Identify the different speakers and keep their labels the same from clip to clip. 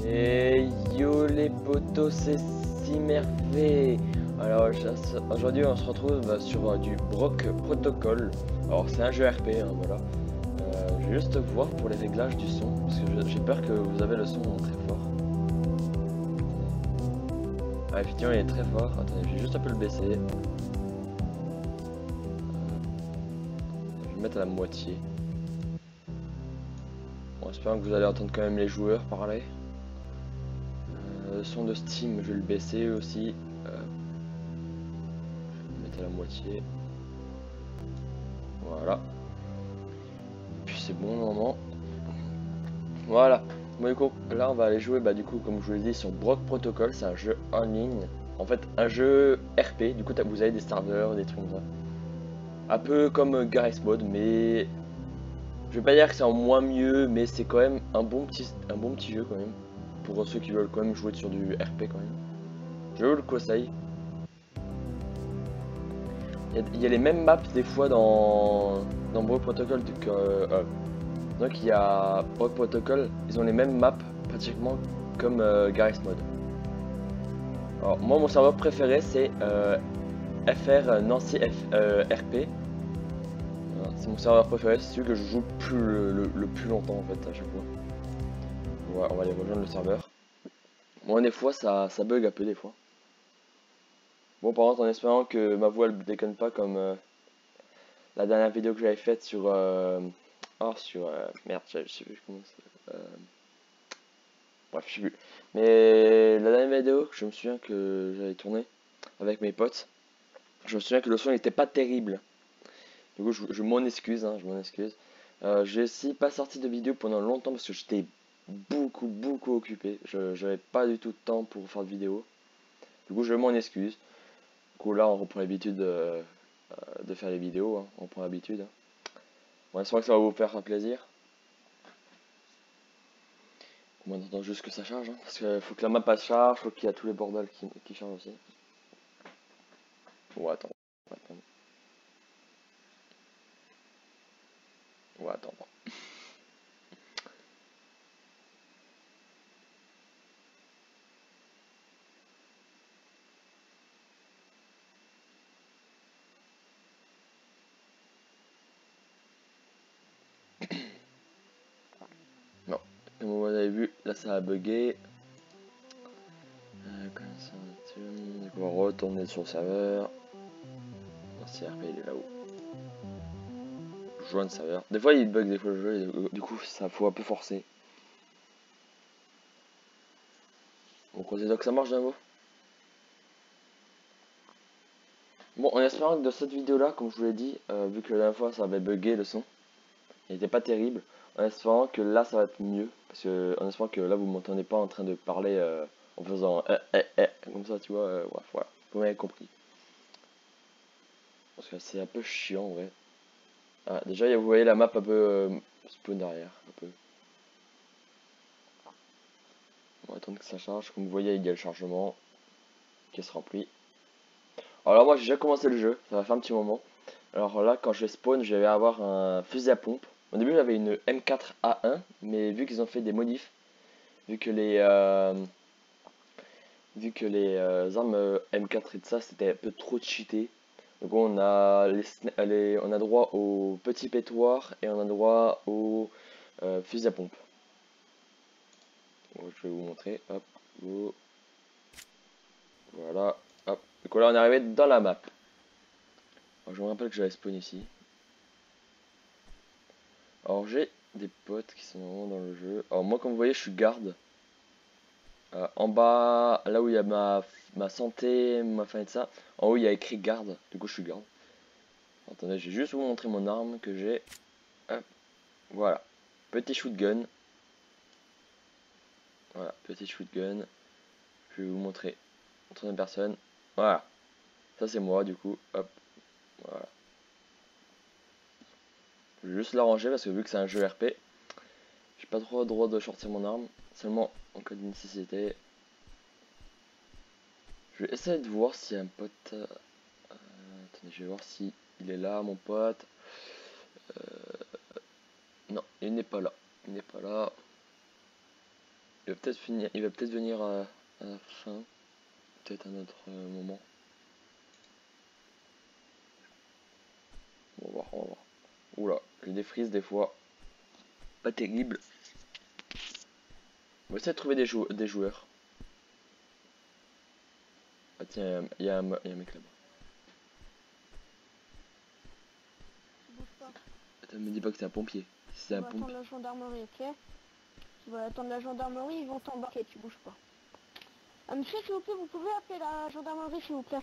Speaker 1: Et yo les potos, c'est Simervé. Alors aujourd'hui on se retrouve sur du Brock Protocol. Alors c'est un jeu RP, hein, voilà. Je vais juste voir pour les réglages du son, parce que j'ai peur que vous avez le son très fort. Ah effectivement il est très fort, attendez je vais juste un peu le baisser. Je vais le mettre à la moitié. Bon, espérant que vous allez entendre quand même les joueurs parler. Le son de Steam je vais le baisser aussi. À la moitié. Voilà. Puis c'est bon normalement. Voilà. Bon du coup, là on va aller jouer du coup comme je vous l'ai dit sur Brock Protocol, c'est un jeu en ligne. En fait un jeu RP, du coup vous avez des serveurs, des trucs comme ça. Un peu comme Garry's Mod, mais je vais pas dire que c'est en moins mieux, mais c'est quand même un bon petit jeu quand même. Pour ceux qui veulent quand même jouer sur du RP quand même. Je vous le conseille. Il y a les mêmes maps des fois dans Brock Protocol que donc il y a Brock Protocol, ils ont les mêmes maps pratiquement comme Garry's Mod. Alors moi mon serveur préféré c'est FR Nancy RP. Voilà, c'est mon serveur préféré, c'est celui que je joue le plus longtemps en fait à chaque fois. Ouais, on va aller rejoindre le serveur. Bon des fois ça bug un peu des fois. Bon par contre en espérant que ma voix elle déconne pas comme la dernière vidéo que j'avais faite sur merde je sais plus comment ça. Bref, je sais plus. Mais la dernière vidéo, je me souviens que j'avais tourné avec mes potes. Je me souviens que le son n'était pas terrible. Du coup, je m'en excuse, hein, je m'en excuse. J'ai aussi pas sorti de vidéo pendant longtemps parce que j'étais beaucoup occupé. Je n'avais pas du tout de temps pour faire de vidéo. Du coup, je m'en excuse. Du coup, là, on reprend l'habitude de faire les vidéos. Hein. On reprend l'habitude. Hein. On espère que ça va vous faire plaisir. On attend juste que ça charge. Hein, parce qu'il faut que la map elle charge, faut qu'il y a tous les bordels qui chargent aussi. Ou attends. Attends. Ou attends. Non. Comme vous avez vu, là ça a bugué. On va retourner sur le serveur. Merci RP, il est là-haut. Joindre serveur. Des fois il bug, des fois le jeu, et du coup ça faut un peu forcer. On considère que ça marche d'un mot. Bon, en espérant que de cette vidéo là, comme je vous l'ai dit, vu que la dernière fois ça avait bugué le son, il n'était pas terrible, en espérant que là ça va être mieux. Parce que en espérant que là vous m'entendez pas en train de parler en faisant comme ça, tu vois, bref, voilà, vous m'avez compris. Parce que c'est un peu chiant en vrai. Ah, déjà vous voyez la map un peu spawn derrière, un peu. On va attendre que ça charge, comme vous voyez il y a le chargement qui se remplit. Alors moi j'ai déjà commencé le jeu, ça va faire un petit moment. Alors là quand je vais spawn je vais avoir un fusil à pompe. Au début j'avais une M4A1, mais vu qu'ils ont fait des modifs, vu que les armes M4 et de ça c'était un peu trop cheaté. Donc on a on a droit au petit pétoir et on a droit au fusil à pompe. Donc, je vais vous montrer, hop, voilà, hop. Donc là on est arrivé dans la map. Alors, je me rappelle que j'avais spawn ici. Alors j'ai des potes qui sont vraiment dans le jeu. Alors moi comme vous voyez je suis garde. En bas, là où il y a ma santé, ma fin et de ça, en haut il y a écrit garde, du coup je suis garde. Attendez, je vais juste vous montrer mon arme que j'ai. Hop, voilà. Petit shotgun. Voilà, petit shotgun. Je vais vous montrer en troisième personne. Voilà. Ça c'est moi du coup. Hop, voilà. Je vais juste la ranger parce que vu que c'est un jeu RP, j'ai pas trop le droit de sortir mon arme. Seulement en cas de nécessité. Je vais essayer de voir s'il y a un pote. Attendez, je vais voir si il est là, mon pote. Non, il n'est pas là. Il n'est pas là. il va peut-être venir à la fin. Peut-être à un autre moment. On va voir, on va voir. Oula, je défrise des fois. Pas terrible. On va essayer de trouver des joueurs. Ah tiens, il y a un mec là-bas.
Speaker 2: Bouge pas.
Speaker 1: Attends, me dis pas que c'est un pompier. Si c'est
Speaker 2: On
Speaker 1: un
Speaker 2: va
Speaker 1: pompier.
Speaker 2: attendre la gendarmerie, ok? Tu vas attendre la gendarmerie, ils vont t'embarquer, tu bouges pas. Monsieur, s'il vous plaît, vous pouvez appeler la gendarmerie, s'il vous plaît.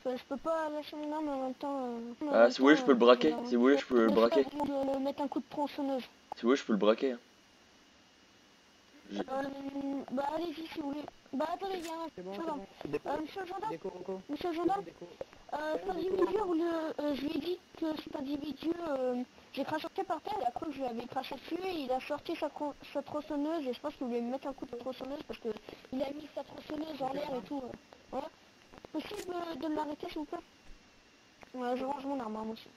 Speaker 2: Je peux pas lâcher mon arme en même temps.
Speaker 1: Ah, si vous voulez, je peux le braquer. Si vous voulez, je peux le braquer.
Speaker 2: De mettre un coup de tronçonneuse.
Speaker 1: Si vous voulez, je peux le braquer. Hein.
Speaker 2: Bah allez-y si vous voulez. Bah attendez, il y a un gendarme. Monsieur le gendarme. Monsieur le gendarme. Cet individu, je lui ai dit que cet individu, j'ai craché par terre, et après je lui avais craché dessus, et il a sorti sa tronçonneuse, et je pense qu'il voulait me mettre un coup de tronçonneuse parce que il a mis sa tronçonneuse en l'air et tout. Voilà. Possible de l'arrêter s'il vous plaît? Ouais, je range mon arme, moi aussi.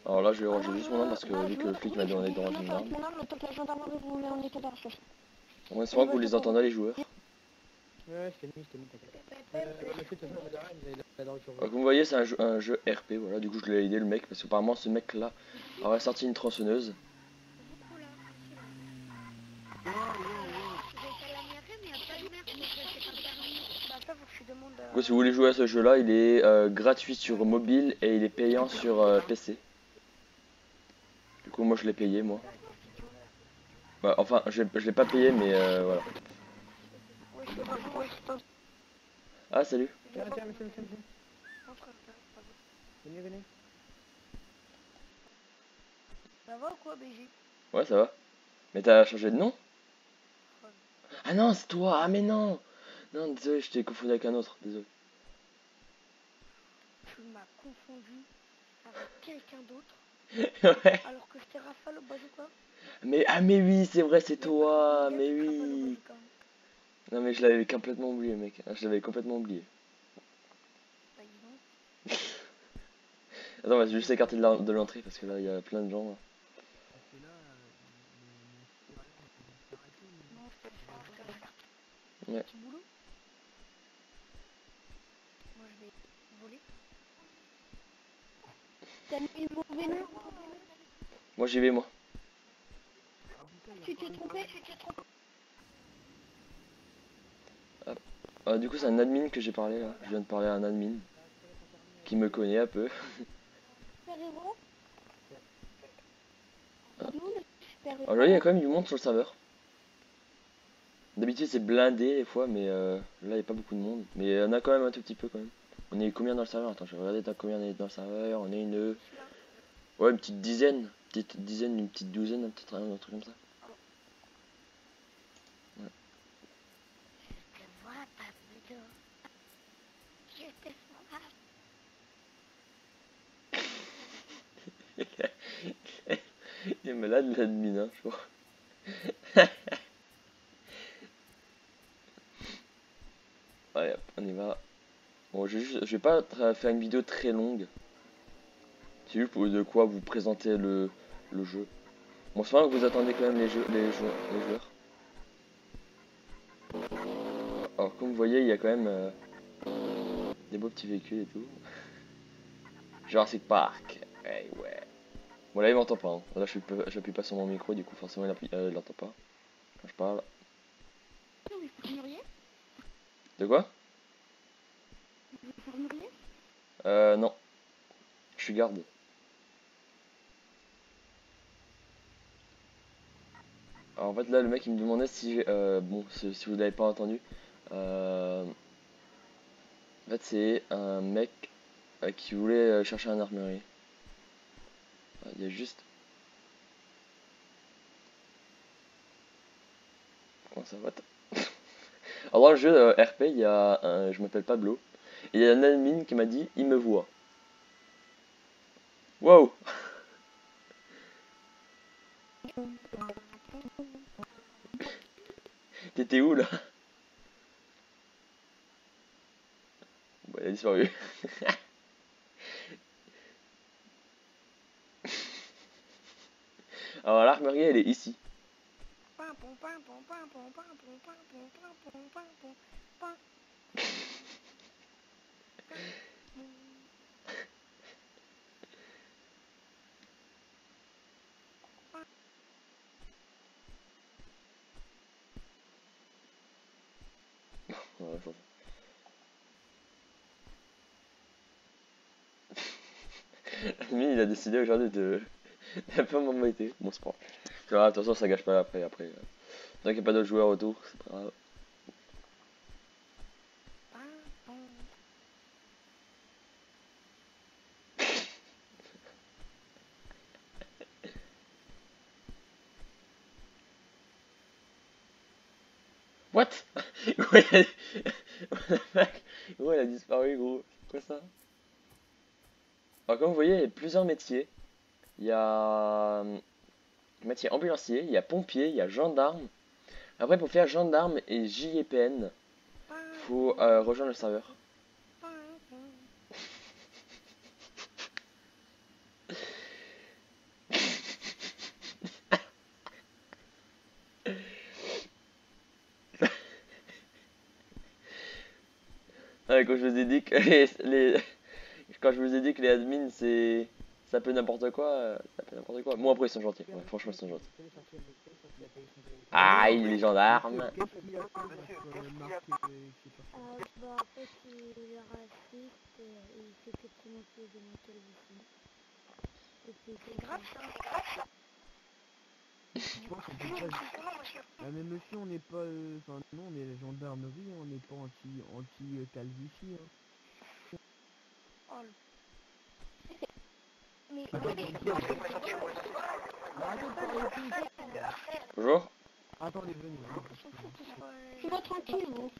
Speaker 1: Alors là, je vais ranger juste mon arme parce que vu que le flic m'a demandé de ranger mon arme.
Speaker 2: Mon arme, tant que la gendarmerie vous met en état d'arrestation.
Speaker 1: On espère que vous les entendez, les joueurs.
Speaker 3: Ouais, je t'ai mis, t'inquiète.
Speaker 1: Comme vous voyez, c'est un jeu RP, voilà. Du coup, je l'ai aidé le mec parce qu'apparemment, ce mec-là aurait sorti une tronçonneuse. Du coup, si vous voulez jouer à ce jeu-là, il est gratuit sur mobile et il est payant sur PC. Du coup, moi, je l'ai payé, moi. Bah, enfin, je l'ai pas payé, mais voilà. Ah, salut.
Speaker 3: Tiens, monsieur. Venez.
Speaker 2: Ça va ou quoi, BG?
Speaker 1: Ouais, ça va. Mais t'as changé de nom? Ah non, c'est toi. Ah, mais non. Non, désolé, je t'ai confondu avec un autre. Désolé.
Speaker 2: Tu m'as confondu avec quelqu'un d'autre.
Speaker 1: Ouais.
Speaker 2: Alors que c'était Rafale au bazooka.
Speaker 1: Mais, ah, mais oui, c'est vrai, c'est toi. Mais oui. Non, mais je l'avais complètement oublié, mec. Je l'avais complètement oublié. Attends, on va juste s'écarter de l'entrée parce que là, il y a plein de gens. Là. Ouais.
Speaker 2: Petit boulot. Moi je vais voler. T'as mis mon vélo?
Speaker 1: Moi, j'y vais, moi.
Speaker 2: Tu t'es trompé?
Speaker 1: Du coup, c'est un admin que j'ai parlé là. Je viens de parler à un admin qui me connaît un peu. Alors là, il y a quand même du monde sur le serveur. D'habitude, c'est blindé des fois, mais là, il n'y a pas beaucoup de monde. Mais il y en a quand même un tout petit peu quand même. On est combien dans le serveur? Attends, je vais regarder combien on est dans le serveur. On est une... Ouais, une petite dizaine. Une petite douzaine, peut-être un truc comme ça. Ouais. Il est malade l'admin, hein, je crois. Allez, hop, on y va. Bon, je vais pas faire une vidéo très longue. C'est juste pour de quoi vous présenter le jeu. Bon, c'est vrai que vous attendez quand même les joueurs. Alors, comme vous voyez, il y a quand même des beaux petits véhicules et tout. Jurassic Park. Hey, ouais. Bon, là, il m'entend pas. Hein. Là, j'appuie pas sur mon micro, du coup, forcément, il l'entend pas quand je parle. De quoi? Non. Je suis garde. Alors, en fait, là, le mec, il me demandait si... bon, si vous l'avez pas entendu. En fait, c'est un mec qui voulait chercher un armurerie. Il y a juste... Comment ça va? Alors dans le jeu RP, il y a je m'appelle Pablo. Et il y a un admin qui m'a dit, il me voit. Wow. T'étais où là? Bon, il a disparu. Alors l'armurerie, elle est ici. Ouais, ça. Lui, il a décidé aujourd'hui de un peu m'embêter. Bon, c'est pas grave. Tu vois, attention, ça gâche pas après. Tant qu'il n'y a pas d'autres joueurs autour, c'est pas grave. What? Gros, il a disparu, gros. C'est quoi ça? Alors, comme vous voyez, il y a plusieurs métiers. Il y a métier ambulancier, il y a pompier, il y a gendarme. Après, pour faire gendarme et JEPN, faut rejoindre le serveur. Ouais, quand je vous ai dit que quand je vous ai dit que les admins c'est ça peut n'importe quoi, ça peut n'importe quoi. Bon après ils sont gentils, ouais, franchement ils sont gentils. Ah il est gendarme.
Speaker 2: Bah, en fait, il est raciste et il fait que tu montrer de ma télévision. Et c'est grave ça.
Speaker 3: Mais monsieur, on n'est pas... Enfin, non, on est la gendarmerie, on n'est pas anti-calvitie.
Speaker 2: Oh, mais...
Speaker 1: Bonjour.
Speaker 3: Attendez, venez.
Speaker 2: Tu vas tranquille, vous.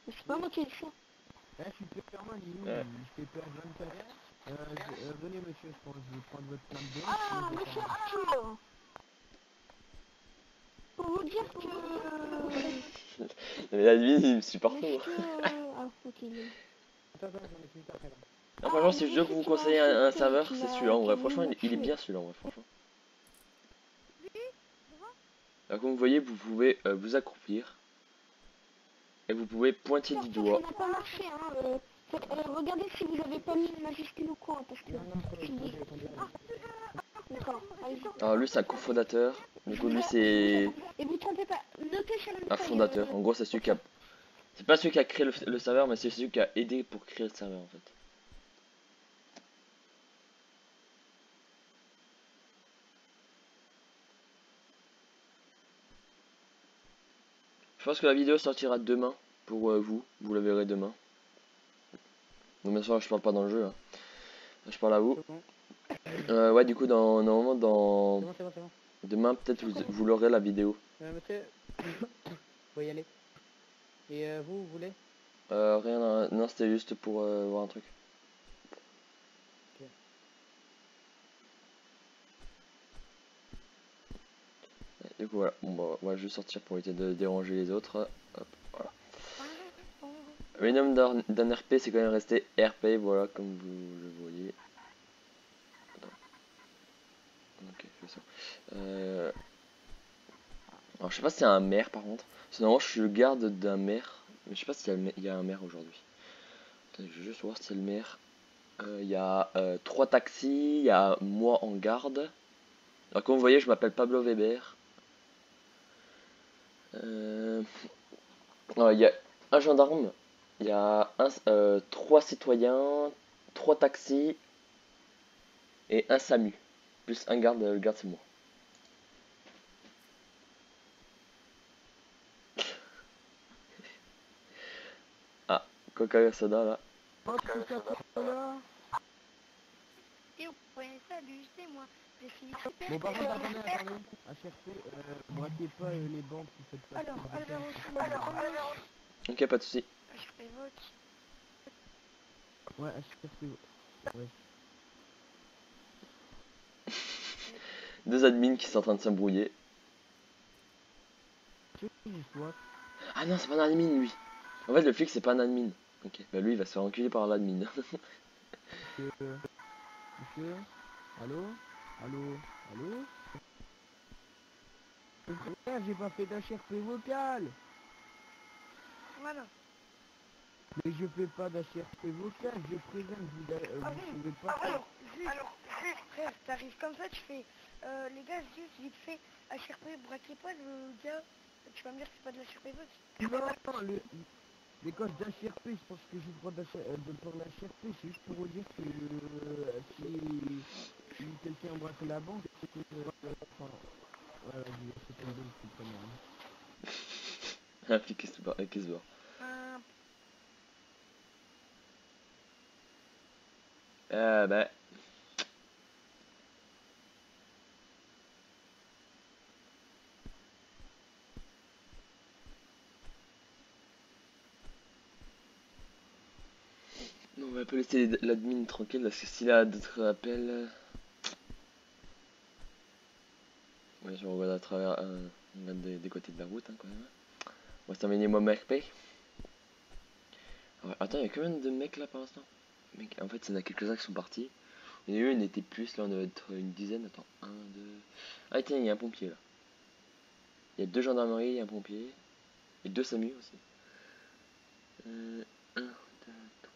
Speaker 2: C'est pas moi qui ai fait.
Speaker 3: Je suis Superman, il fait peur 24. Venez monsieur, je pense que je vais prendre votre flamme blanche.
Speaker 2: Ah, monsieur Arthur. Pour vous dire que...
Speaker 1: Mais l'admin il me suit partout.
Speaker 2: Ah, ok.
Speaker 3: Attends, j'en ai fini après là.
Speaker 1: Ah, franchement si je dois vous conseiller un serveur, c'est celui-là en vrai. Franchement il est bien celui-là en vrai, franchement. Alors, comme vous voyez, vous pouvez vous accroupir. Et vous pouvez pointer du doigt.
Speaker 2: Ça n'a pas marché, hein. Regardez si vous avez pas mis une majuscule ou quoi, parce que... D'accord, allez-y.
Speaker 1: Alors lui c'est un cofondateur. Du coup lui c'est
Speaker 2: Et vous trompez pas, notez sur la
Speaker 1: un fondateur. En gros c'est celui qui a... C'est pas celui qui a créé le serveur, mais c'est celui qui a aidé pour créer le serveur en fait. Je pense que la vidéo sortira demain pour vous la verrez demain. Donc bien sûr je parle pas dans le jeu, hein. Je parle à vous. Ouais du coup normalement dans...
Speaker 3: C'est bon.
Speaker 1: Demain peut-être vous l'aurez la vidéo.
Speaker 3: Monsieur, faut y aller. Et vous voulez?
Speaker 1: Rien, non c'était juste pour voir un truc.
Speaker 3: Ok.
Speaker 1: Du coup voilà, bon bah on va juste sortir pour éviter de déranger les autres. Hop, voilà. Le nom d'un RP c'est quand même resté RP, voilà comme vous le voyez. Ok, je fais ça. Alors je sais pas si c'est un maire par contre. Sinon je suis le garde d'un maire. Mais je sais pas s'il y a un maire aujourd'hui. Attendez, je vais juste voir si c'est le maire. Il y a 3 taxis, il y a moi en garde. Alors comme vous voyez je m'appelle Pablo Weber. Il y a un gendarme, il y a 3 citoyens, 3 taxis et un SAMU. Plus un garde, le garde c'est moi. Ah, Coca Soda là.
Speaker 2: Salut, c'est moi. J'ai fini.
Speaker 3: Bon, par contre, attendez. HRP, braquez pas les banques, vous faites pas.
Speaker 2: Alors,
Speaker 1: Ok, pas de soucis.
Speaker 3: Ouais, HRP. Ouais.
Speaker 1: 2 admins qui sont en train de s'embrouiller. Ah non, c'est pas un admin lui. En fait, le flic c'est pas un admin. Ok, bah lui il va se faire enculer par l'admin.
Speaker 3: Monsieur, allô? gars, j'ai pas fait d'HRP vocal.
Speaker 2: Voilà.
Speaker 3: Mais je fais pas d'HRP vocal, je préviens que vous pouvez pas...
Speaker 2: Alors, frère, t'arrives comme ça, tu fais... les gars, juste vite fait, HRP, braquez pas le gars. Tu vas me dire que c'est pas de l'HRP vocal.
Speaker 3: Non, les codes d'HRP, je pense que j'ai le droit de prendre l'HRP, c'est juste pour vous dire que si quelqu'un braque la banque, c'est que... voilà, c'est tombé, c'est pas mal.
Speaker 1: Un flic qui se barre. Ah bah. On va un peu laisser l'admin tranquille parce que s'il a d'autres appels. Ouais, je regarde à travers des côtés de la route hein, quand même. On va terminer moi RP. Alors, attends, il y a combien de mecs là pour l'instant? Mec, en fait, il y en a quelques-uns qui sont partis. Il y en a eu, il était plus, là on doit être une dizaine. Attends, 1, 2. Ah, tiens, il y a un pompier là. Il y a 2 gendarmeries, il y a un pompier. Et 2 SAMU aussi. 1, 2, 3, 8.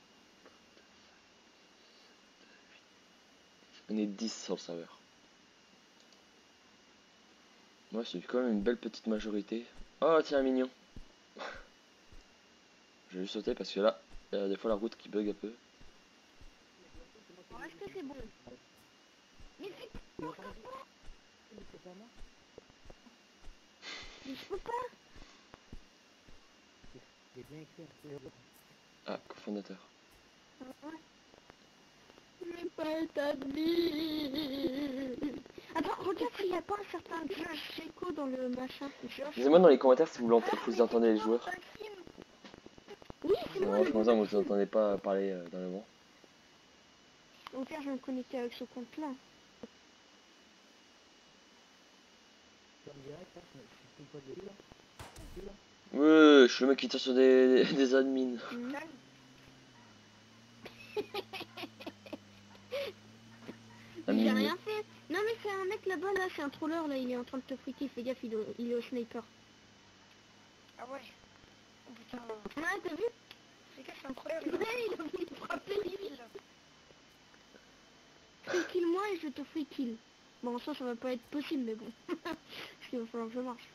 Speaker 1: On est 10 sur le serveur. Moi, c'est quand même une belle petite majorité. Oh, tiens, un mignon. Je vais juste sauter parce que là, il y a des fois la route qui bug un peu.
Speaker 2: Bon, est-ce que c'est bon? Mais c'est pas mais je peux pas.
Speaker 1: Ah, cofondateur.
Speaker 2: Je vais pas être admis. Attends, regarde s'il n'y a pas un certain Josh Checo dans le machin.
Speaker 1: Dites-moi dans les commentaires si vous entendez les joueurs.
Speaker 2: Oui, c'est moi.
Speaker 1: Non, je pense que vous entendez pas parler dans le vent.
Speaker 2: Au pire, je vais me connecter avec ce compte-là.
Speaker 1: Ouais, je suis le mec qui tire sur des admins.
Speaker 2: Mais j'ai rien fait. Non mais c'est un mec là-bas, là, c'est un troller, là, il est en train de te friquer, fais gaffe, il est au sniper. Ah ouais. Oh putain. Ouais, t'as vu? Fais gaffe, c'est un troller. Ouais, il a voulu te frapper, lui. Free kill moi et je te free kill. Bon, ça va pas être possible, mais bon. Parce qu'il va falloir que je marche.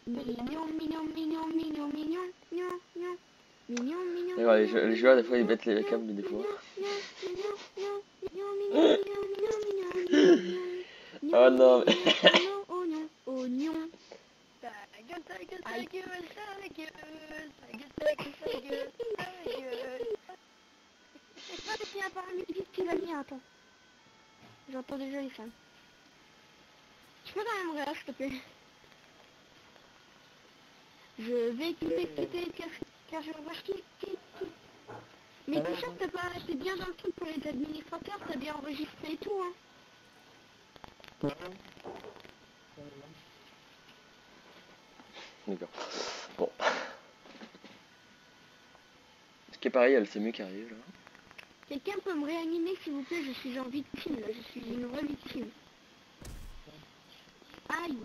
Speaker 2: Mignon, mignon, mignon, mignon, mignon, mignon, mignon. Mignon, mignon,
Speaker 1: d'accord, les joueurs, des fois, ils bêtent les câbles, des fois. Oh non, mais...
Speaker 2: Oignon, oignon. Ta gueule, ta gueule, ta gueule, ta gueule, ta gueule, ta gueule, ta gueule, ta gueule. Ah, il y a un paramilitaire qui va venir, attends. J'entends déjà les femmes. Tu peux quand même réagir, s'il te plaît. Je vais quitter car je vois qui. Mais tout ça, t'es bien dans le truc pour les administrateurs, t'as bien enregistré et tout, hein.
Speaker 1: D'accord. Bon. Ce qui est pareil, il y a le CMU qui arrive là.
Speaker 2: Quelqu'un peut me réanimer s'il vous plaît, je suis en victime là, je suis une vraie victime. Aïe.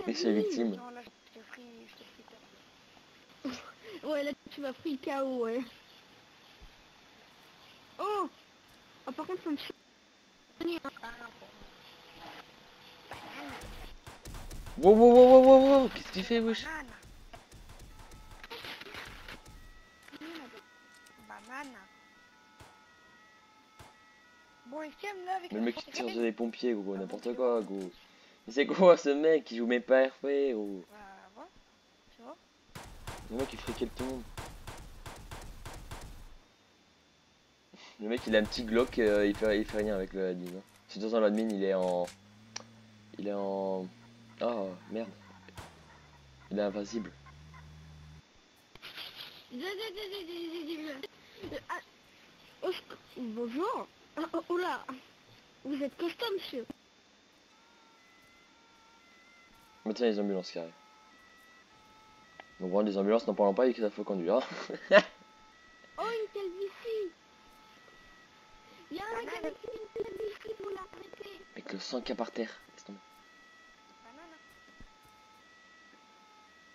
Speaker 1: Mais c'est victime.
Speaker 2: Non, là, je te prie. Ouais, là tu m'as pris KO, ouais. Oh. Ah, par contre, ça me fait...
Speaker 1: Wow, qu'est-ce que tu fais, wesh?
Speaker 2: Banane. Bon, il calme là avec
Speaker 1: Le mec qui tire sur des pompiers, gros, n'importe quoi, gros. Mais c'est quoi ce mec qui joue même pas RP, gros?
Speaker 2: Ouais, tu vois.
Speaker 1: Le mec il friquait tout le monde. Le mec il a un petit Glock, il fait rien avec le admin. Hein. De toute façon l'admin il est en... Oh merde. Il est invisible.
Speaker 2: Bonjour. Oh là. Vous êtes costaud, monsieur.
Speaker 1: Maintenant les ambulances qui arrivent. Donc bon, les ambulances n'en parlons pas et qu'il faut conduire. Hein.
Speaker 2: Oh, une calvitie. Il y a un mec avec une calvitie, vous l'arrêtez.
Speaker 1: Mais avec le 100K par terre. Laisse tomber.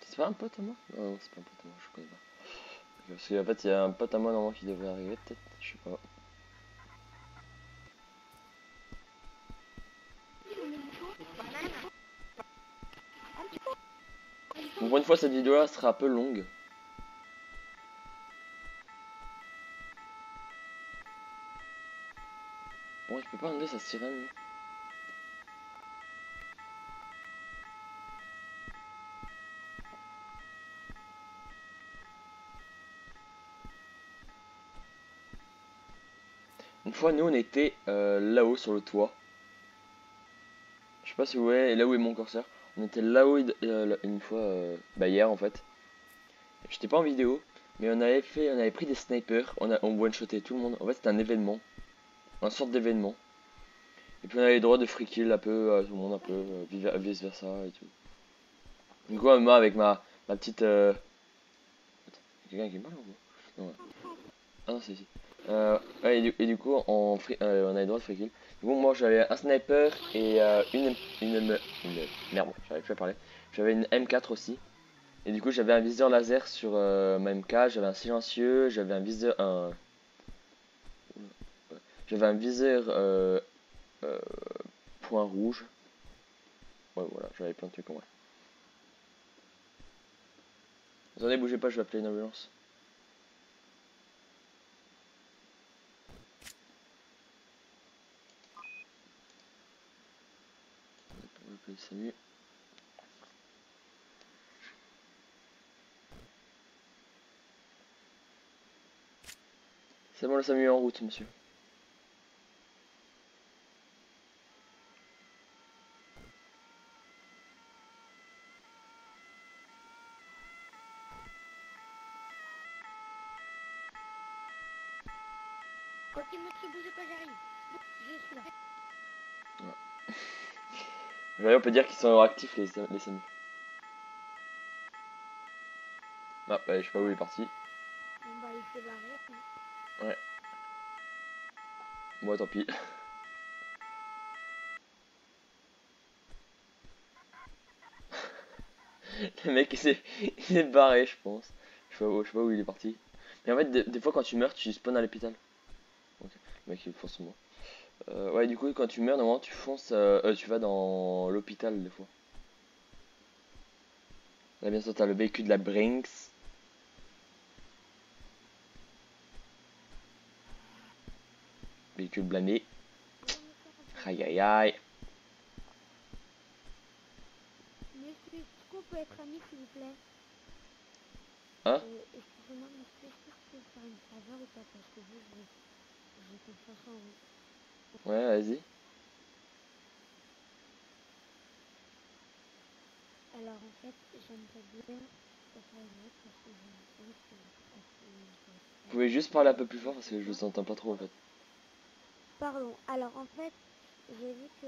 Speaker 1: C'est pas un pote à moi? Non, non, c'est pas un pote à moi, je connais pas. Parce qu'en fait, il y a un pote à moi normalement qui devait arriver, peut-être, je sais pas. Bon, pour une fois, cette vidéo-là sera un peu longue. Bon, je peux pas enlever sa sirène. Une fois, nous, on était là-haut sur le toit. Je sais pas si vous voyez, là où est mon curseur. On était là-haut une fois, bah hier en fait. J'étais pas en vidéo, mais on avait pris des snipers, on one-shotait tout le monde. En fait, c'était un événement, une sorte d'événement. Et puis on avait le droit de free kill un peu tout le monde, un peu vice versa et tout. Du coup, moi avec ma petite. Quelqu'un qui parle ou non? Ah non, c'est ici. Ouais, et du coup, on avait le droit de free kill. Du coup, moi j'avais un sniper et une merde, j'arrive plus à parler. J'avais une M4 aussi. Et du coup, j'avais un viseur laser sur ma MK, j'avais un silencieux, j'avais un viseur. J'avais un viseur point rouge. Ouais, voilà, j'avais plein de trucs en vrai. Attendez, bougez pas, je vais appeler une ambulance. On va appeler le SAMU. C'est bon, le SAMU est en route, monsieur.
Speaker 2: Ok, monsieur, bougez pas, j'arrive. Je suis là.
Speaker 1: D'ailleurs, on peut dire qu'ils sont actifs, les SAMU. Ah, bah, je sais pas où il est parti.
Speaker 2: Bon, bah, il s'est barré.
Speaker 1: Ouais. Moi, tant pis. Le mec, il s'est barré, je pense. Je sais pas où il est parti. Mais en fait, des fois, quand tu meurs, tu spawns à l'hôpital. Ok, le mec, il fonce sur moi. Ouais, du coup, quand tu meurs, normalement, tu fonces. Tu vas dans l'hôpital, des fois. Là, bien sûr, t'as le véhicule de la Brinks. Véhicule blindé. Aïe aïe aïe.
Speaker 2: Monsieur, est-ce qu'on peut être amis, s'il vous plaît?
Speaker 1: Hein?
Speaker 2: Excusez-moi, monsieur, est-ce que je peux faire une faveur ou pas? Parce que vous, j'ai confiance en vous.
Speaker 1: Ouais, vas-y.
Speaker 2: Alors, en fait, j'aimerais bien faire une autre parce que je pense que
Speaker 1: Vous pouvez juste parler un peu plus fort parce que je vous entends pas trop en fait.
Speaker 2: Pardon, alors en fait, j'ai vu que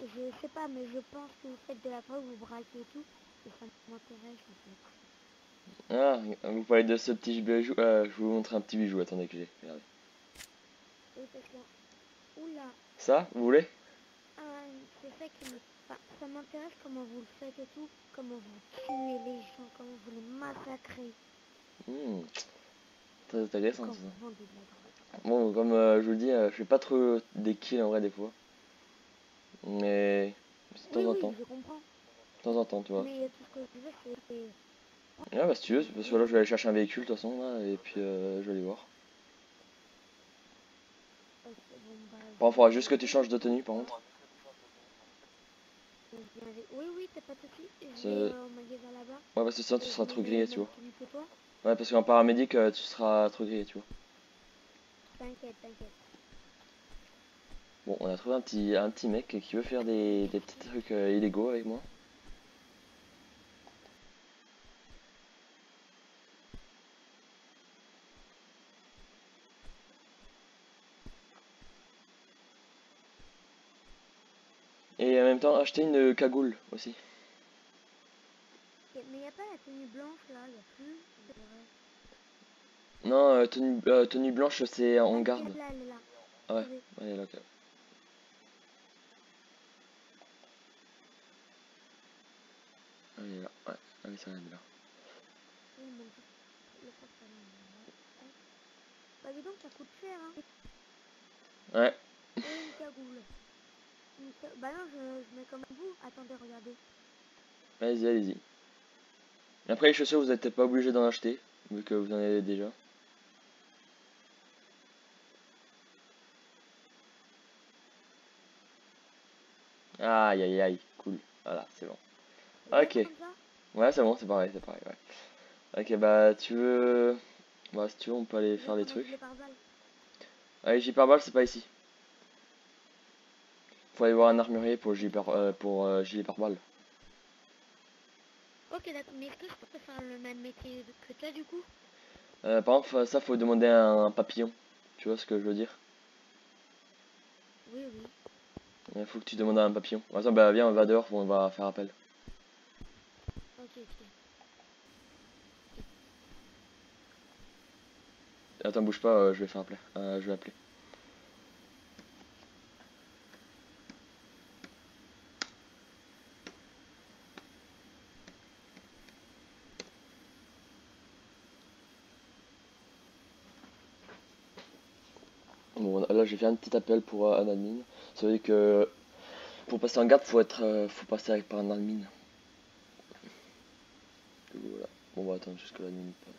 Speaker 2: je sais pas, mais je pense que vous faites de la drogue, vous braquez et tout, et ça m'intéresse en fait.
Speaker 1: Ah, vous parlez de ce petit bijou. Je vous montre un petit bijou. Attendez que j'ai. Regardez.
Speaker 2: Oui, parce que, oula,
Speaker 1: Ça, vous voulez?
Speaker 2: c'est ça qui me... Enfin, ça m'intéresse comment vous le faites et tout, comment vous tuez les gens, comment vous les massacrez,
Speaker 1: Très intéressant
Speaker 2: quand
Speaker 1: tout ça.
Speaker 2: vous vendez de la drogue.
Speaker 1: Bon, comme je vous le dis, je fais pas trop des kills en vrai des fois. Mais de temps en temps.
Speaker 2: Je comprends,
Speaker 1: De temps en temps, tu vois.
Speaker 2: mais tout ce que je veux, c'est...
Speaker 1: Ouais, bah si tu veux, parce que là je vais aller chercher un véhicule de toute façon là, et puis je vais aller voir.
Speaker 2: Ok, bon, bah,
Speaker 1: Bon, faudra juste que tu changes de tenue par contre.
Speaker 2: Oui, t'as pas de soucis. Je
Speaker 1: C'est-
Speaker 2: vais au magasin là-bas.
Speaker 1: Ouais, parce que sinon tu
Speaker 2: Et
Speaker 1: seras
Speaker 2: je
Speaker 1: trop
Speaker 2: mets
Speaker 1: grillé,
Speaker 2: la
Speaker 1: tu
Speaker 2: même
Speaker 1: vois.
Speaker 2: tenue que toi.
Speaker 1: Ouais, parce qu'en paramédic, tu seras trop grillé, tu vois.
Speaker 2: T'inquiète.
Speaker 1: Bon, on a trouvé un petit mec qui veut faire des petits trucs illégaux avec moi. Et en même temps, acheter une cagoule aussi.
Speaker 2: Ok, mais y a pas la tenue blanche là, y a plus.
Speaker 1: Non, tenue blanche, c'est en garde.
Speaker 2: Elle est là.
Speaker 1: Ah ouais,
Speaker 2: Oui.
Speaker 1: allez, là, ok. il s'arrête là.
Speaker 2: Bah dis donc, ça coûte cher, hein.
Speaker 1: Ouais.
Speaker 2: Et une cagoule. Bah non, je mets comme vous. Attendez, regardez.
Speaker 1: Allez-y, allez-y. Après les chaussures, vous n'êtes pas obligé d'en acheter, vu que vous en avez déjà. Aïe aïe aïe, cool. Voilà, c'est bon. Ok. Ouais, c'est bon, c'est pareil, ouais. Ok, bah tu veux... Bah si tu veux, on peut aller faire des trucs. Allez, gilet pare-balles, c'est pas ici. Faut aller voir un armurier pour gilet pare-balles.
Speaker 2: Ok, d'accord, mais est-ce que je peux faire le même métier que toi du coup?
Speaker 1: Par exemple, ça, faut demander un papillon. Tu vois ce que je veux dire?
Speaker 2: Oui, oui.
Speaker 1: Il faut que tu demandes à un papillon. Attends, bah viens, on va dehors, on va faire appel.
Speaker 2: Ok, ok.
Speaker 1: Attends, bouge pas, je vais faire appeler. Je vais appeler. Bon, là j'ai fait un petit appel pour un admin. Ça veut dire que pour passer en garde, faut passer par un admin. Voilà. Bon bah attends, jusque l'admin passe.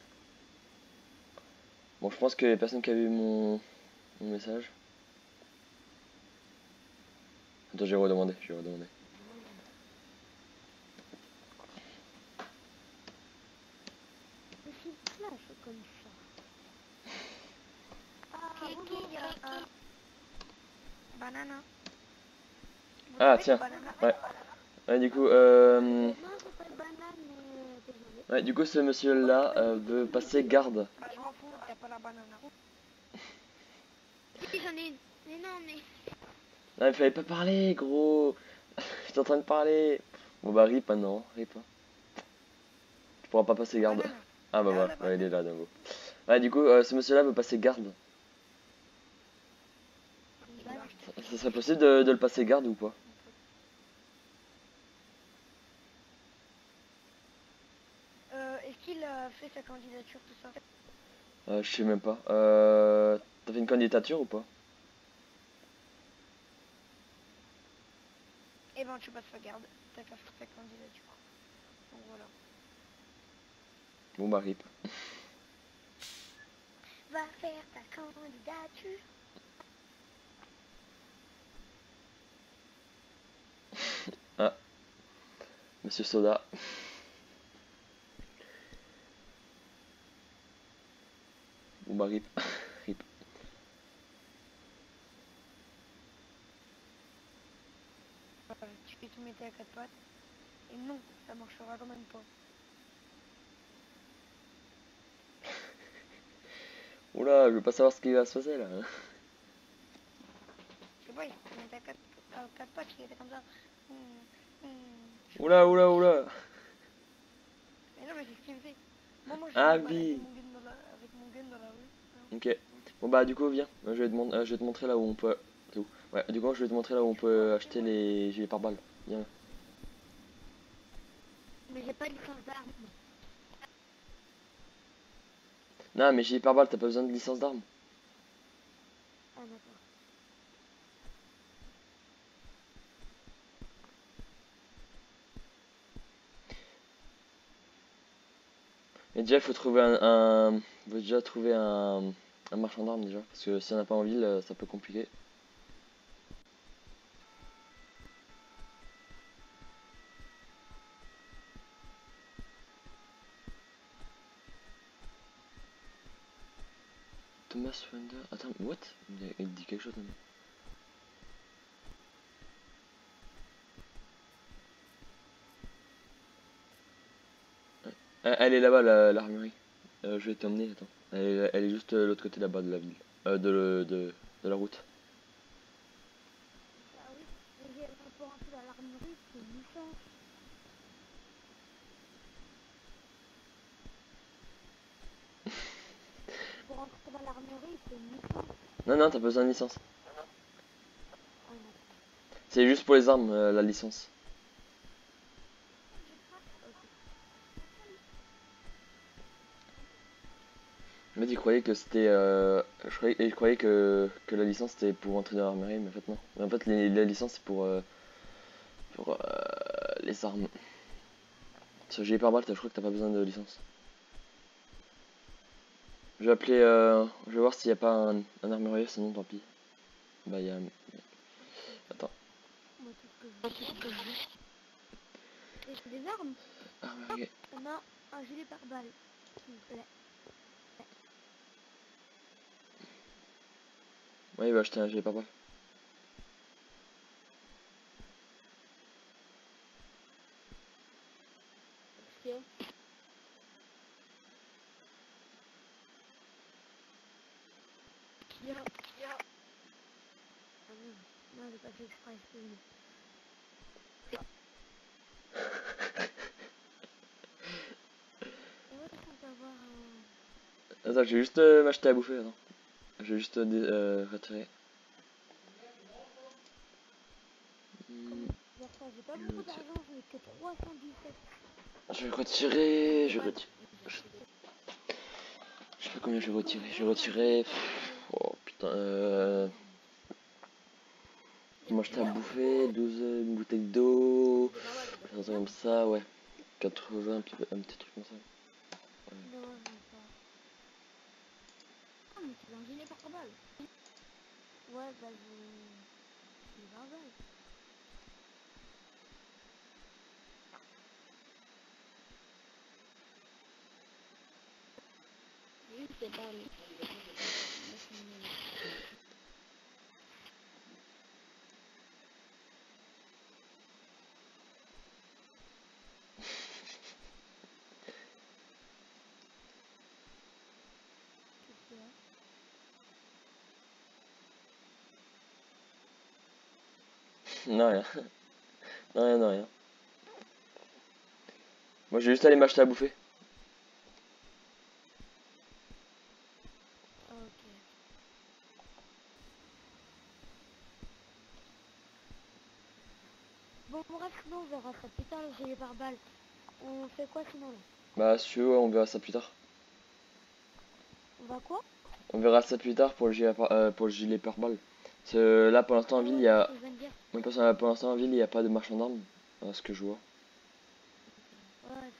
Speaker 1: Bon, je pense que les personnes qui a vu mon message. Attends, je vais redemander.
Speaker 2: Je suis flash comme ça. Ah, bonjour, banana.
Speaker 1: Ah tiens. Ouais. Ouais, du coup,
Speaker 2: Non, c'est pas de banane, mais désolé.
Speaker 1: ouais, du coup, ce monsieur-là veut passer garde.
Speaker 2: Bah, je m'en fous, t'as pas la banane. Si, j'en ai une. Mais non, mais...
Speaker 1: Ah, il fallait pas parler, gros. J'étais en train de parler. Bon bah rip maintenant, rip. Tu pourras pas passer garde. Ah bah voilà, ouais, il est là d'un coup. Ouais, du coup, ce monsieur-là veut passer garde. Ça serait possible de le passer garde ou pas?
Speaker 2: Est-ce qu'il fait sa candidature, tout ça?
Speaker 1: Je sais même pas. T'as fait une candidature ou pas?
Speaker 2: Eh ben, tu passes la garde. T'as qu'à faire ta candidature. Donc voilà.
Speaker 1: Bon bah rip.
Speaker 2: Va faire ta candidature.
Speaker 1: Ah, monsieur Soda. Bon bah rip. Rip.
Speaker 2: Tu fais tout mettre à quatre pattes. Et non, ça marchera quand même pas.
Speaker 1: Oula, je veux pas savoir ce qui va se passer là.
Speaker 2: Je sais pas, il faut mettre à quatre pattes, il était comme ça.
Speaker 1: Oula, oula, oula.
Speaker 2: Mais non, mais c'est ce qu'il me fait. Moi, je
Speaker 1: Ah
Speaker 2: me balade
Speaker 1: oui.
Speaker 2: avec mon gun dans la rue.
Speaker 1: Ok. Bon bah du coup viens. Je vais te montrer là où on peut. C'est où? Ouais. Du coup je vais te montrer là où on peut acheter les gilets pare-balles. Viens.
Speaker 2: Mais j'ai pas de licence d'arme.
Speaker 1: Non mais gilets pare-balles, t'as pas besoin de licence d'arme.
Speaker 2: Ah d'accord.
Speaker 1: Et déjà il faut trouver faut déjà trouver un marchand d'armes déjà. Parce que si on n'a pas en ville, ça peut compliquer. Thomas Wonder. Attends, what? Il dit quelque chose là. Elle est là-bas l'armurerie. Je vais t'emmener, attends. Elle est juste de l'autre côté là-bas de la ville. De la route.
Speaker 2: Ah oui, mais pour entrer dans l'armurerie, c'est une licence. Pour entrer dans l'armurerie, c'est une licence.
Speaker 1: Non, non, t'as pas besoin de licence.
Speaker 2: Ah non.
Speaker 1: C'est juste pour les armes, la licence. En fait, il croyait que c'était. Il croyait que la licence c'était pour entrer dans l'armerie, mais en fait, non. Mais en fait, la licence c'est pour les armes. Sur gilet pare-balles, je crois que t'as pas besoin de licence. Je vais appeler. Je vais voir s'il n'y a pas un armurier, sinon tant pis. Bah, il y a. Attends.
Speaker 2: Moi, tout ce que je veux. Et c'est des armes.
Speaker 1: Armurier.
Speaker 2: On a un gilet pare-balles, s'il vous plaît.
Speaker 1: Ouais, il va acheter un gilet pare-balles.
Speaker 2: Ok. Bien. Ah non, j'ai pas fait exprès, excusez-moi. Ouais, on peut avoir un...
Speaker 1: Attends, je vais juste m'acheter à bouffer. Attends. Je vais juste retirer.
Speaker 2: Voir ça, j'ai pas beaucoup d'argent, je n'ai que 317.
Speaker 1: Je vais retirer. Je retire. Je sais pas combien je vais retirer. Je vais retirer. Oh putain. M'acheter à bouffer, 12 bouteilles d'eau. Un truc comme ça, ouais. 80, un petit truc comme ça.
Speaker 2: Non, je veux pas. Ah, mais c'est un gilet pare-balles. Ouais, bah je... Gilet pare-balles. Oui, c'est pas...
Speaker 1: Non, rien. Non, rien, non, rien. Moi, je vais juste aller m'acheter à bouffer.
Speaker 2: Ok. Bon, bref, sinon on verra ça plus tard, le gilet pare-balles. On fait quoi sinon là?
Speaker 1: Bah, si tu veux, on verra ça plus tard.
Speaker 2: On va quoi?
Speaker 1: On verra ça plus tard pour le gilet pare-balles. Parce que là, pour l'instant, en ville, il y a.
Speaker 2: Je viens de dire.
Speaker 1: Oui, parce que pour l'instant, en ville, il n'y a pas de marchand d'armes. À ce que je vois.
Speaker 2: Ouais,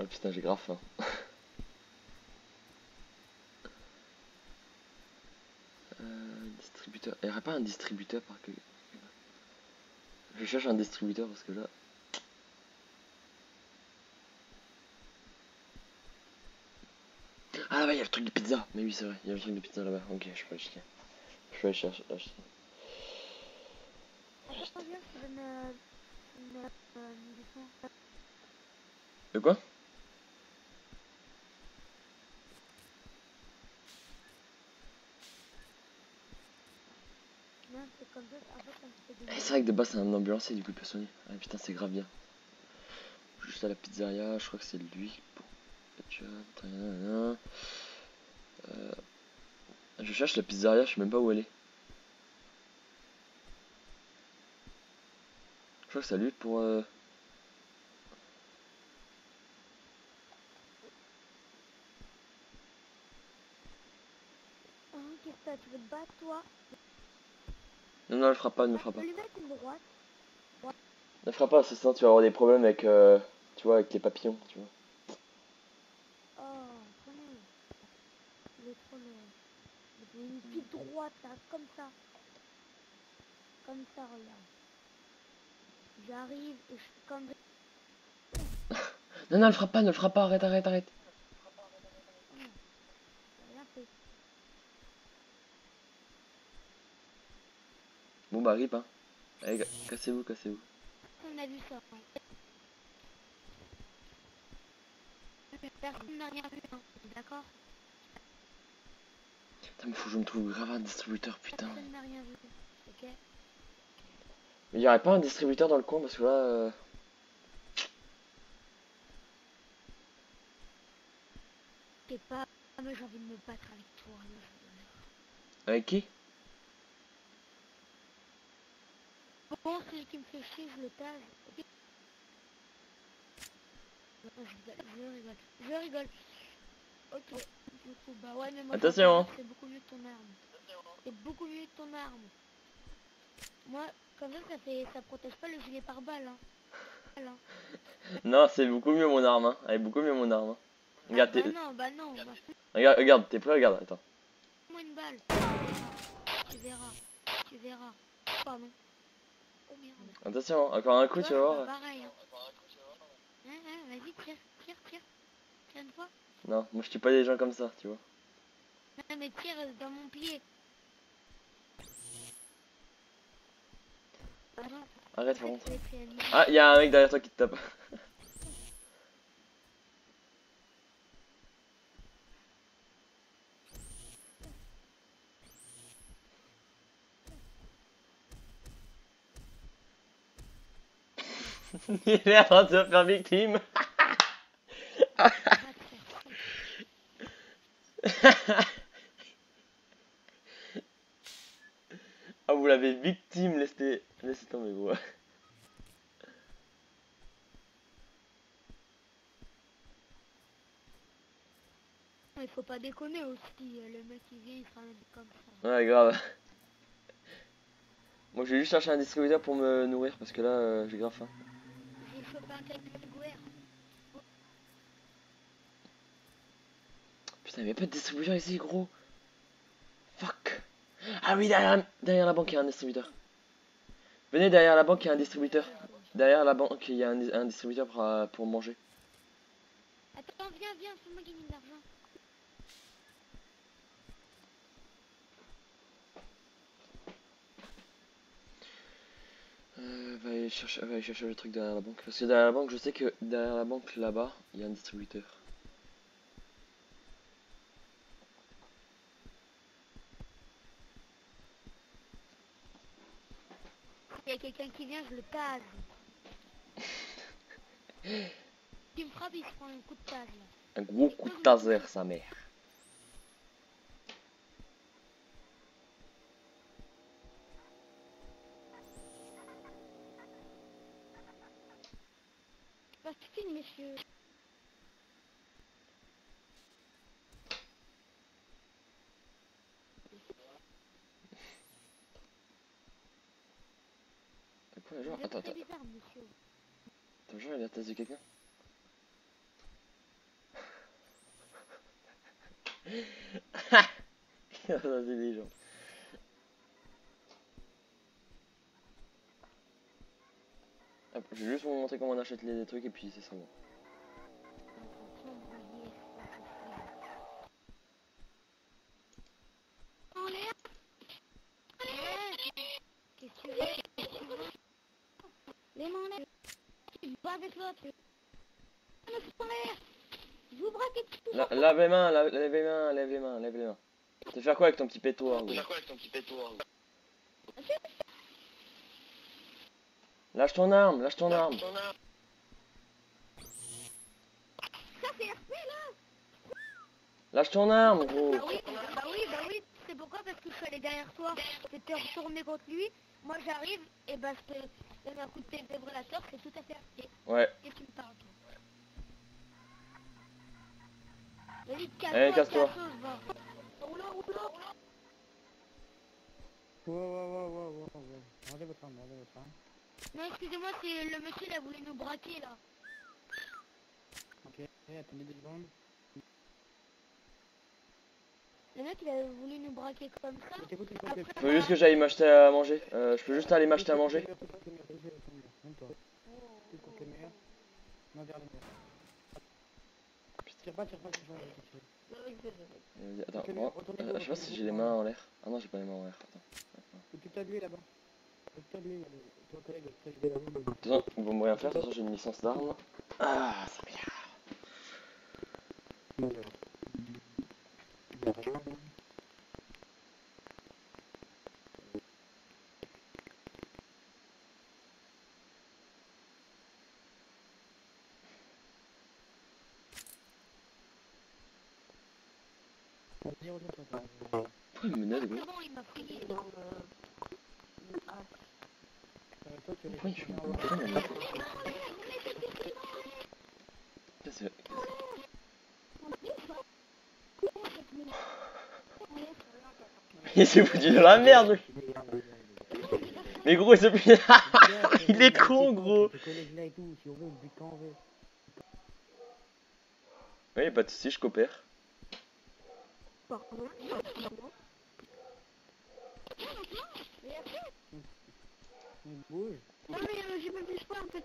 Speaker 1: Oh putain, j'ai grave faim. Distributeur. Il n'y aurait pas un distributeur par que. Je cherche un distributeur parce que là. Ah là-bas, il y a le truc de pizza. Mais oui, c'est vrai, il y a le truc de pizza là-bas. Ok, je peux acheter. Je vais aller chercher.
Speaker 2: attends, viens, je te donne une licence.
Speaker 1: De quoi?
Speaker 2: Non, c'est comme ça, en fait, on se fait
Speaker 1: Eh,
Speaker 2: des...
Speaker 1: c'est vrai que de base, c'est un ambulancier, du coup, il peut soigner. Ah putain, c'est grave bien. Juste à la pizzeria, je crois que c'est lui. Bon, je cherche la pizzeria, je sais même pas où elle est. Je crois que c'est lui pour.
Speaker 2: Ah, qu'est-ce que t'as, tu veux te battre, toi?
Speaker 1: Non, non, elle fera pas, elle ne fera
Speaker 2: Tu
Speaker 1: pas.
Speaker 2: peux lui mettre une droite?
Speaker 1: Elle fera pas, c'est ça, tu vas avoir des problèmes avec. Tu vois, avec les papillons, tu vois.
Speaker 2: Oh, prenez. Il est trop loin. Une petite droite, là, comme ça. Comme ça, regarde. J'arrive et je suis comme...
Speaker 1: Non, non, elle fera pas, ne le fera pas, arrête, arrête, arrête.
Speaker 2: J'ai rien fait.
Speaker 1: Bon, bah, rip, hein. Allez, cassez-vous, cassez-vous.
Speaker 2: On a vu ça. Personne n'a rien vu, hein. D'accord?
Speaker 1: Putain, mais faut que je me trouve grave un distributeur, putain.
Speaker 2: Personne n'a rien vu. Ok?
Speaker 1: Mais y aurait pas un distributeur dans le coin parce que là.
Speaker 2: T'es pas... Ah, mais j'ai envie de me battre avec toi.
Speaker 1: Avec qui?
Speaker 2: Bon, celui qui me fait chier, je le tase. Ok. Non, je rigole. Ok. Du coup, bah ouais, mais moi,
Speaker 1: Attention, hein.
Speaker 2: c'est beaucoup mieux de ton arme. C'est beaucoup mieux de ton arme. Moi, comme ça protège pas le gilet pare-balles, hein. Voilà.
Speaker 1: Non, c'est beaucoup mieux mon arme, hein. Elle est beaucoup mieux mon arme. Hein. Regarde,
Speaker 2: bah non.
Speaker 1: regarde, t'es prêt? Regarde, attends.
Speaker 2: Moi une balle. Tu verras. Pardon. Oh merde.
Speaker 1: Attention, encore un coup, tu vas voir.
Speaker 2: Pareil. Hein, vas-y, tire. Tire une fois.
Speaker 1: Non, moi je tue pas les gens comme ça, tu vois.
Speaker 2: Non, mais tire dans mon pied.
Speaker 1: Arrête, par contre. Ah, il y a un mec derrière toi qui te tape. Il est en train de se faire victime. Ah, vous l'avez victime, laissez tomber, vous.
Speaker 2: Il faut pas déconner aussi, le mec qui vient il sera comme ça.
Speaker 1: Ouais, grave. Moi je vais juste chercher un distributeur pour me nourrir parce que là j'ai grave faim.
Speaker 2: J'ai chopé un calculateur.
Speaker 1: Putain, il n'y avait pas de distributeur ici, gros. Fuck. Ah oui, derrière la banque il y a un distributeur. Venez derrière la banque, il y a un distributeur. Derrière la banque, il y a un distributeur pour manger.
Speaker 2: Attends, viens, c'est moi qui gagne de l'argent.
Speaker 1: Va aller chercher le truc derrière la banque. Parce que derrière la banque, je sais que derrière la banque, là-bas, il y a un distributeur.
Speaker 2: Il y a quelqu'un qui vient, je le tase. Qui me frappe, il se prend un coup de tase là.
Speaker 1: Un gros coup de taser, sa mère.
Speaker 2: Pas stupide, monsieur.
Speaker 1: Quoi, genre, attends,
Speaker 2: bizarre, monsieur.
Speaker 1: Attends, genre, il a tasé quelqu'un. Il a tasé des gens. Hop, je vais juste vous montrer comment on achète les trucs et puis c'est ça bon.
Speaker 2: En l'air. Qu'est-ce que tu veux? Les mains en l'air. Tu te bats avec l'autre. En l'air. Je vous braque et tout.
Speaker 1: Lave les mains, lève les mains. Tu veux faire quoi avec ton petit pétoir? Lâche ton arme.
Speaker 2: Ça c'est RP là.
Speaker 1: Lâche ton arme, gros.
Speaker 2: Bah oui. C'est pourquoi? Parce que je suis allé derrière toi. J'étais retourné contre lui. Moi j'arrive et bah je te donne un coup de défibrillateur. C'est tout à fait RP.
Speaker 1: Ouais.
Speaker 2: Et tu me parles toi. Vas-y,
Speaker 1: casse-toi.
Speaker 3: Wow. Rendez votre arme.
Speaker 2: Non, excusez-moi, c'est le monsieur qui a voulu nous braquer là.
Speaker 3: Ok, attendez 2 secondes.
Speaker 2: Le mec il a voulu nous braquer comme ça.
Speaker 1: Faut juste que j'aille m'acheter à manger. Je peux juste aller m'acheter à manger.
Speaker 3: Même-toi. Contre le mur. Non, vers le mur. Tire pas.
Speaker 1: Attends, je sais pas si j'ai les mains en l'air. Ah non, j'ai pas les mains en l'air.
Speaker 3: Occupe-toi de lui là-bas. Ton collègue,
Speaker 1: De toute façon, ils vont me rien faire. De toute façon, j'ai une licence d'armes. Ah, ça m'énerve. Pourquoi il me menace, gros?
Speaker 2: C'est bon, il m'a fouillé.
Speaker 1: Pourquoi tu pourquoi il y en a Qu'est-ce que il s'est foutu de la merde. Mais gros, il s'est pris... il est con, gros. Oui, pas de soucis, je coopère.
Speaker 2: Non mais j'ai pas pu se en fait.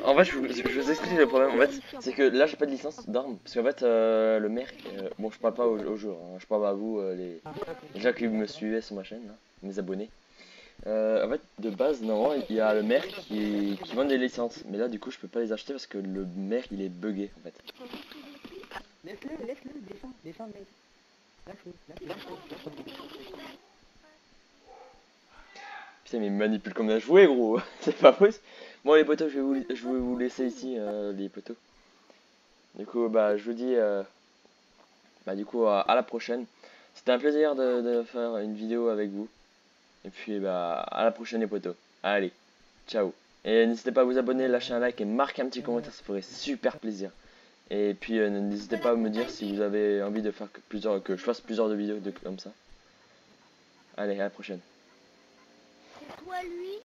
Speaker 1: En fait, je vous explique le problème. En fait, c'est que là, j'ai pas de licence d'armes. Parce qu'en fait, le maire... bon, je parle pas au jour. Hein, je parle à vous, les gens qui me suivaient sur ma chaîne, là, mes abonnés. En fait, de base, normalement, il y a le maire qui vend des licences. Mais là, du coup, je peux pas les acheter parce que le maire, il est bugué, en fait.
Speaker 3: Laisse-le, descends, mec. Lâche-le.
Speaker 1: Putain, mais il me manipule comme un jouet, gros. C'est pas possible. Bon, les potos, je vais vous laisser ici, les potos. Du coup, bah, je vous dis, bah, du coup, à la prochaine. C'était un plaisir de faire une vidéo avec vous. Et puis, bah, à la prochaine, les potos. Allez, ciao. Et n'hésitez pas à vous abonner, lâcher un like et marquer un petit commentaire, ça ferait super plaisir. Et puis, n'hésitez pas à me dire si vous avez envie de faire que je fasse plusieurs vidéos comme ça. Allez, à la prochaine.
Speaker 2: C'est toi lui.